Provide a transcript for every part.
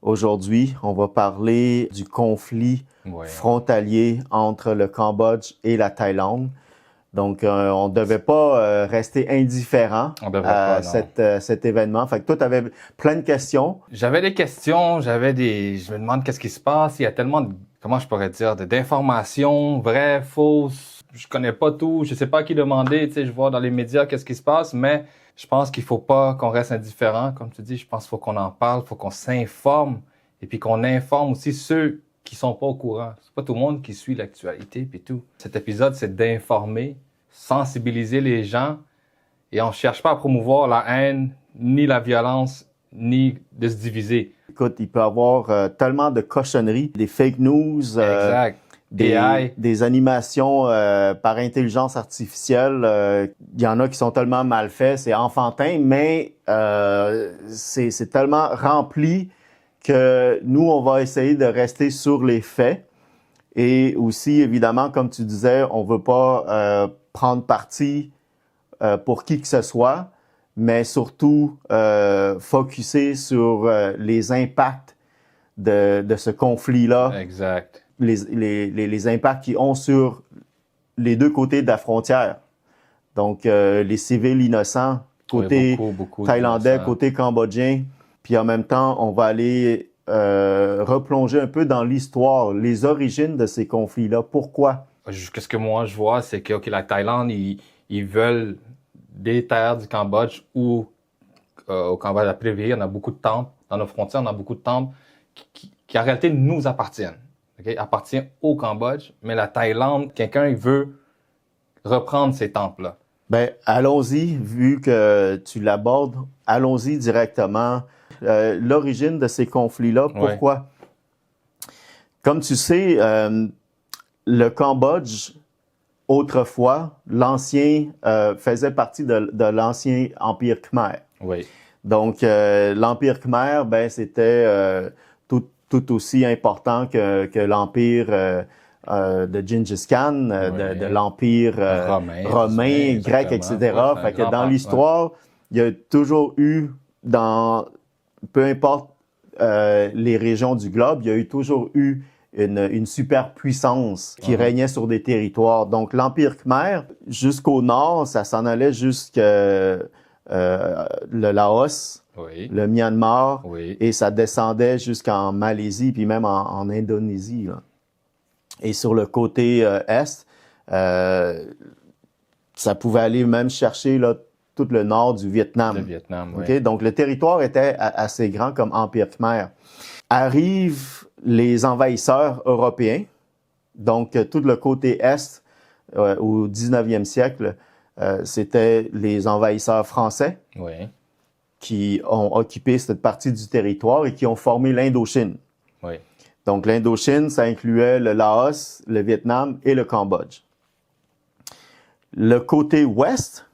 Aujourd'hui, on va parler du conflit frontalier entre le Cambodge et la Thaïlande. Donc, on ne devait pas rester indifférent à cet événement. Fait que toi, tu avais plein de questions. J'avais des questions, je me demande qu'est-ce qui se passe. Il y a tellement de, comment je pourrais dire, d'informations vraies, fausses. Je connais pas tout, je sais pas à qui demander. Tu sais, je vois dans les médias qu'est-ce qui se passe, mais je pense qu'il faut pas qu'on reste indifférent. Comme tu dis, je pense qu'il faut qu'on en parle, il faut qu'on s'informe et puis qu'on informe aussi ceux qui sont pas au courant. C'est pas tout le monde qui suit l'actualité puis tout. Cet épisode, c'est d'informer, sensibiliser les gens et on cherche pas à promouvoir la haine, ni la violence, ni de se diviser. Écoute, il peut y avoir tellement de cochonneries, des fake news, des animations par intelligence artificielle. Il y en a qui sont tellement mal faits, c'est enfantin, mais c'est tellement rempli que nous, on va essayer de rester sur les faits. Et aussi, évidemment, comme tu disais, on veut pas prendre parti pour qui que ce soit, mais surtout focusser sur les impacts de ce conflit-là. Exact. Les impacts qu'ils ont sur les deux côtés de la frontière. Donc, les civils innocents, côté beaucoup thaïlandais, innocents. côté cambodgien. Puis en même temps, on va aller replonger un peu dans l'histoire, les origines de ces conflits-là. Pourquoi? Qu'est-ce que moi je vois, c'est que la Thaïlande, ils veulent des terres du Cambodge ou au Cambodge à Préville, on a beaucoup de temples. Dans nos frontières, on a beaucoup de temples qui en réalité nous appartiennent. Okay? Appartient au Cambodge, mais la Thaïlande, quelqu'un il veut reprendre ces temples-là. Ben, allons-y, vu que tu l'abordes, allons-y directement. L'origine de ces conflits-là, pourquoi? Ouais. Comme tu sais, le Cambodge, autrefois, l'ancien faisait partie de l'ancien Empire Khmer. Oui. Donc, l'Empire Khmer, ben, c'était tout aussi important que l'Empire de Gengis Khan, de l'Empire romain, grec, etc. Fait que dans l'histoire, il y a toujours eu, peu importe les régions du globe, il y a eu toujours eu une superpuissance qui régnait sur des territoires. Donc, l'Empire Khmer, jusqu'au nord, ça s'en allait jusqu'à le Laos, le Myanmar, et ça descendait jusqu'en Malaisie, puis même en Indonésie, là. Et sur le côté est, ça pouvait aller même chercher là, tout le nord du Vietnam. Le Vietnam, oui. Okay? Donc, le territoire était assez grand comme Empire Khmer. Arrivent les envahisseurs européens, donc tout le côté est au 19e siècle, c'était les envahisseurs français qui ont occupé cette partie du territoire et qui ont formé l'Indochine. Oui. Donc, l'Indochine, ça incluait le Laos, le Vietnam et le Cambodge. Le côté ouest,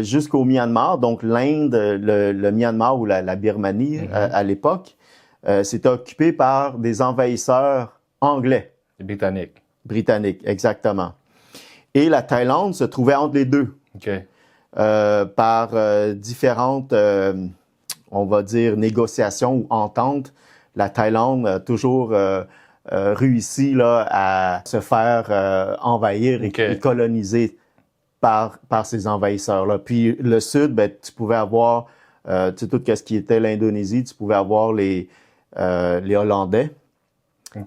jusqu'au Myanmar, donc l'Inde, le Myanmar ou la Birmanie à l'époque, c'était occupé par des envahisseurs anglais. Britanniques. Britanniques, exactement. Et la Thaïlande se trouvait entre les deux. Okay. Par différentes, on va dire, négociations ou ententes, la Thaïlande a toujours réussi là, à se faire envahir et coloniser par ces envahisseurs-là. Puis le sud, ben, tu pouvais avoir tout ce qui était l'Indonésie, tu pouvais avoir les Hollandais.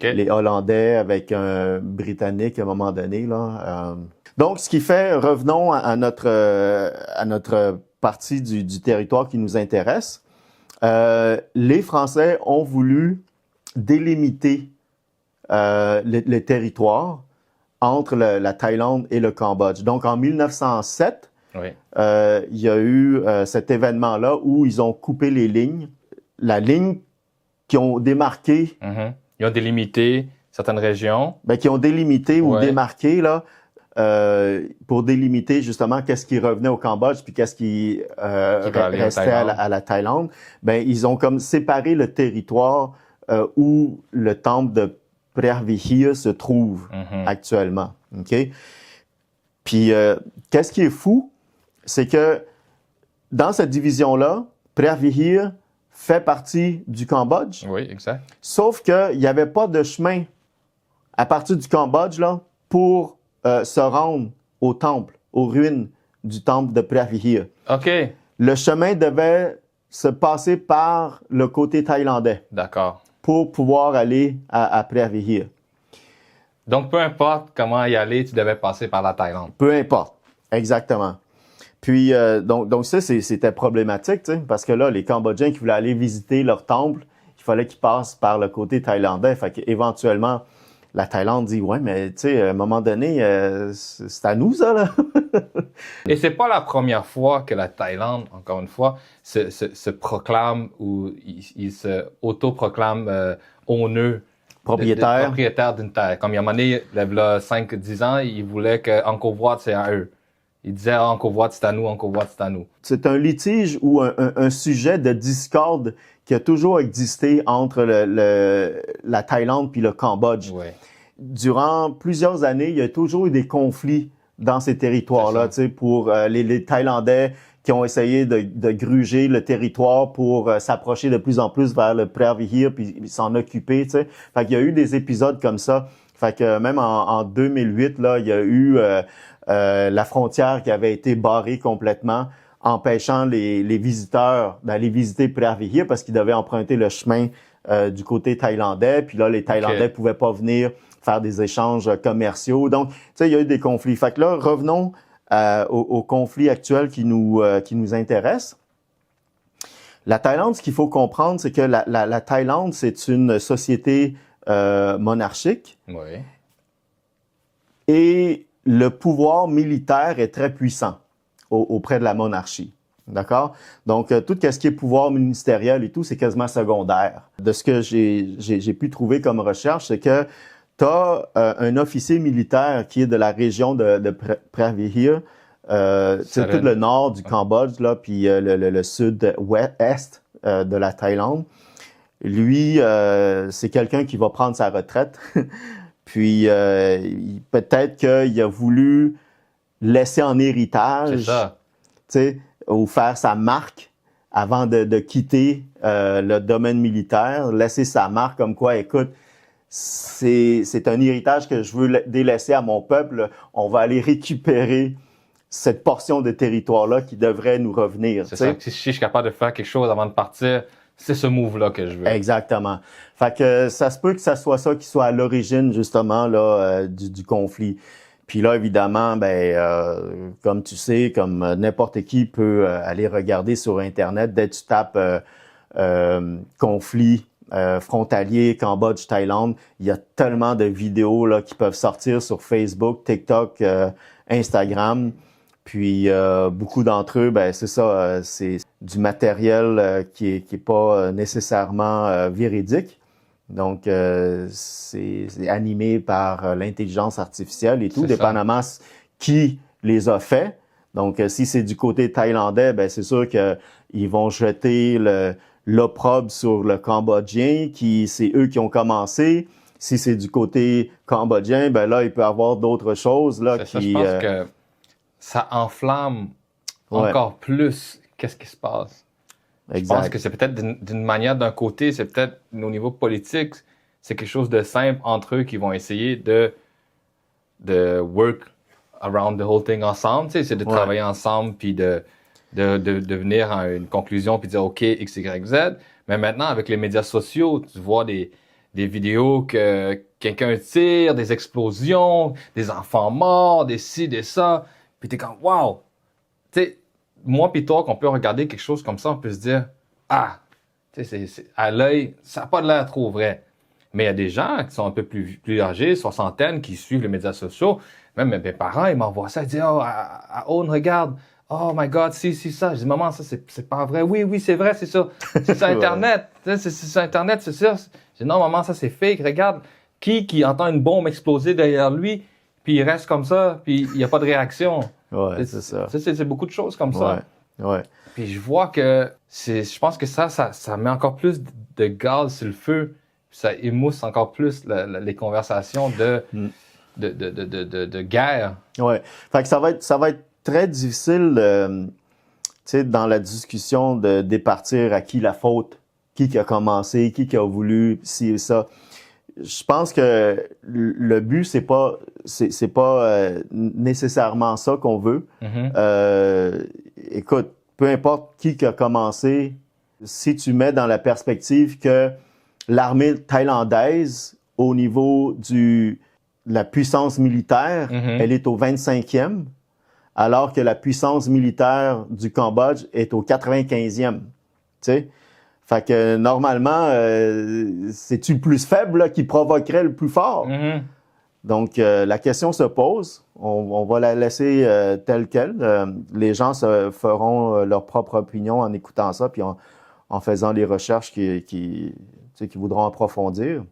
Les Hollandais avec un Britannique à un moment donné, là. Donc, ce qui fait, revenons à notre partie du territoire qui nous intéresse. Les Français ont voulu délimiter le territoire entre la Thaïlande et le Cambodge. Donc, en 1907, il y a eu cet événement-là où ils ont coupé les lignes. La ligne qui ont démarqué... Ils ont délimité certaines régions. Ben, qui ont délimité ou démarqué, là, pour délimiter justement qu'est-ce qui revenait au Cambodge puis qu'est-ce qui restait à la Thaïlande. Ben, ils ont comme séparé le territoire où le temple de Preah Vihear se trouve actuellement. OK? Puis, qu'est-ce qui est fou, c'est que dans cette division-là, Preah Vihear fait partie du Cambodge. Oui, exact. Sauf qu'il n'y avait pas de chemin à partir du Cambodge là, pour se rendre au temple, aux ruines du temple de Preah Vihear. OK. Le chemin devait se passer par le côté thaïlandais D'accord. pour pouvoir aller à Preah Vihear. Donc, peu importe comment y aller, tu devais passer par la Thaïlande. Peu importe, exactement. Puis, donc ça, c'était problématique, tu sais, parce que là, les Cambodgiens qui voulaient aller visiter leur temple, il fallait qu'ils passent par le côté thaïlandais. Fait qu'éventuellement, la Thaïlande dit, ouais, mais tu sais, à un moment donné, c'est à nous, ça, là. Et c'est pas la première fois que la Thaïlande, encore une fois, se proclame ou il se autoproclame honneur propriétaire d'une terre. Comme il y a un moment donné, il y a 5-10 ans, il voulait que Angkor Wat, c'est à eux. Il disait Angkor Wat, c'est à nous, Angkor Wat, c'est à nous. C'est un litige ou un sujet de discorde qui a toujours existé entre la Thaïlande puis le Cambodge. Ouais. Durant plusieurs années, il y a toujours eu des conflits dans ces territoires-là, tu sais, pour les Thaïlandais qui ont essayé de gruger le territoire pour s'approcher de plus en plus vers le Preah Vihear puis s'en occuper, tu sais. Fait qu'il y a eu des épisodes comme ça. Fait que même en 2008, là, il y a eu la frontière qui avait été barrée complètement, empêchant les visiteurs d'aller visiter Preah Vihear parce qu'ils devaient emprunter le chemin du côté thaïlandais. Puis là, les Thaïlandais pouvaient pas venir faire des échanges commerciaux. Donc, tu sais, il y a eu des conflits. Fait que là, revenons au conflit actuel qui nous intéresse. La Thaïlande, ce qu'il faut comprendre, c'est que la Thaïlande, c'est une société monarchique. Oui. Et le pouvoir militaire est très puissant auprès de la monarchie. D'accord? Donc, tout ce qui est pouvoir ministériel et tout, c'est quasiment secondaire. De ce que j'ai pu trouver comme recherche, c'est que tu as un officier militaire qui est de la région de Preah Vihear, c'est tout le nord du Cambodge, là, puis le sud-ouest de la Thaïlande. Lui, c'est quelqu'un qui va prendre sa retraite. Puis peut-être qu'il a voulu laisser en héritage, tu sais, ou faire sa marque avant de quitter le domaine militaire, laisser sa marque comme quoi, écoute, c'est un héritage que je veux délaisser à mon peuple. On va aller récupérer cette portion de territoire-là qui devrait nous revenir. C'est ça. Si je suis capable de faire quelque chose avant de partir, c'est ce move-là que je veux. Exactement. Fait que ça se peut que ça soit ça qui soit à l'origine, justement, là, du conflit. Puis là, évidemment, comme tu sais, comme n'importe qui peut aller regarder sur Internet, dès que tu tapes conflit frontalier Cambodge-Thaïlande, il y a tellement de vidéos là qui peuvent sortir sur Facebook, TikTok, Instagram. Puis beaucoup d'entre eux, c'est ça, c'est du matériel qui est pas nécessairement véridique. Donc c'est animé par l'intelligence artificielle et tout, dépendamment qui les a faits. Donc si c'est du côté thaïlandais, c'est sûr que ils vont jeter l'opprobre sur le Cambodgien, qui c'est eux qui ont commencé. Si c'est du côté cambodgien, là il peut y avoir d'autres choses là qui. Ça, je pense que ça enflamme encore plus qu'est-ce qui se passe. Exact. Je pense que c'est peut-être d'une manière, d'un côté, c'est peut-être au niveau politique, c'est quelque chose de simple entre eux qui vont essayer de work around the whole thing ensemble, tu sais, c'est de travailler ensemble puis de venir à une conclusion puis dire OK, X, Y, Z. Mais maintenant, avec les médias sociaux, tu vois des vidéos que quelqu'un tire, des explosions, des enfants morts, des ci, des ça. Puis t'es comme, wow! Tu sais, moi pis toi, qu'on peut regarder quelque chose comme ça, on peut se dire, ah! Tu sais, à l'œil, ça n'a pas l'air trop vrai. Mais il y a des gens qui sont un peu plus âgés, soixantaine, qui suivent les médias sociaux. Même mes parents, ils m'envoient ça, ils disent, oh, à Owen, regarde! Oh my God, si, ça. Je dis, maman, ça, c'est pas vrai. Oui, c'est vrai, c'est ça. C'est sur Internet. C'est sur Internet, c'est sûr. Je dis, non, maman, ça, c'est fake. Regarde, qui entend une bombe exploser derrière lui, puis il reste comme ça, puis il n'y a pas de réaction. Ouais, c'est ça. C'est beaucoup de choses comme ça. Ouais. Puis je vois que je pense que ça met encore plus de gaz sur le feu, puis ça émousse encore plus les conversations de guerre. Ouais. Fait que ça va être très difficile, tu sais, dans la discussion de départir à qui la faute qui a commencé, qui a voulu ci et ça. Je pense que le but, c'est pas nécessairement ça qu'on veut. Écoute, peu importe qui a commencé, si tu mets dans la perspective que l'armée thaïlandaise, au niveau de la puissance militaire, elle est au 25e, alors que la puissance militaire du Cambodge est au 95e. Tu sais? Fait que normalement, c'est-tu le plus faible là, qui provoquerait le plus fort? Donc, la question se pose. On va la laisser telle quelle. Les gens se feront leur propre opinion en écoutant ça, puis en faisant les recherches qui voudront approfondir.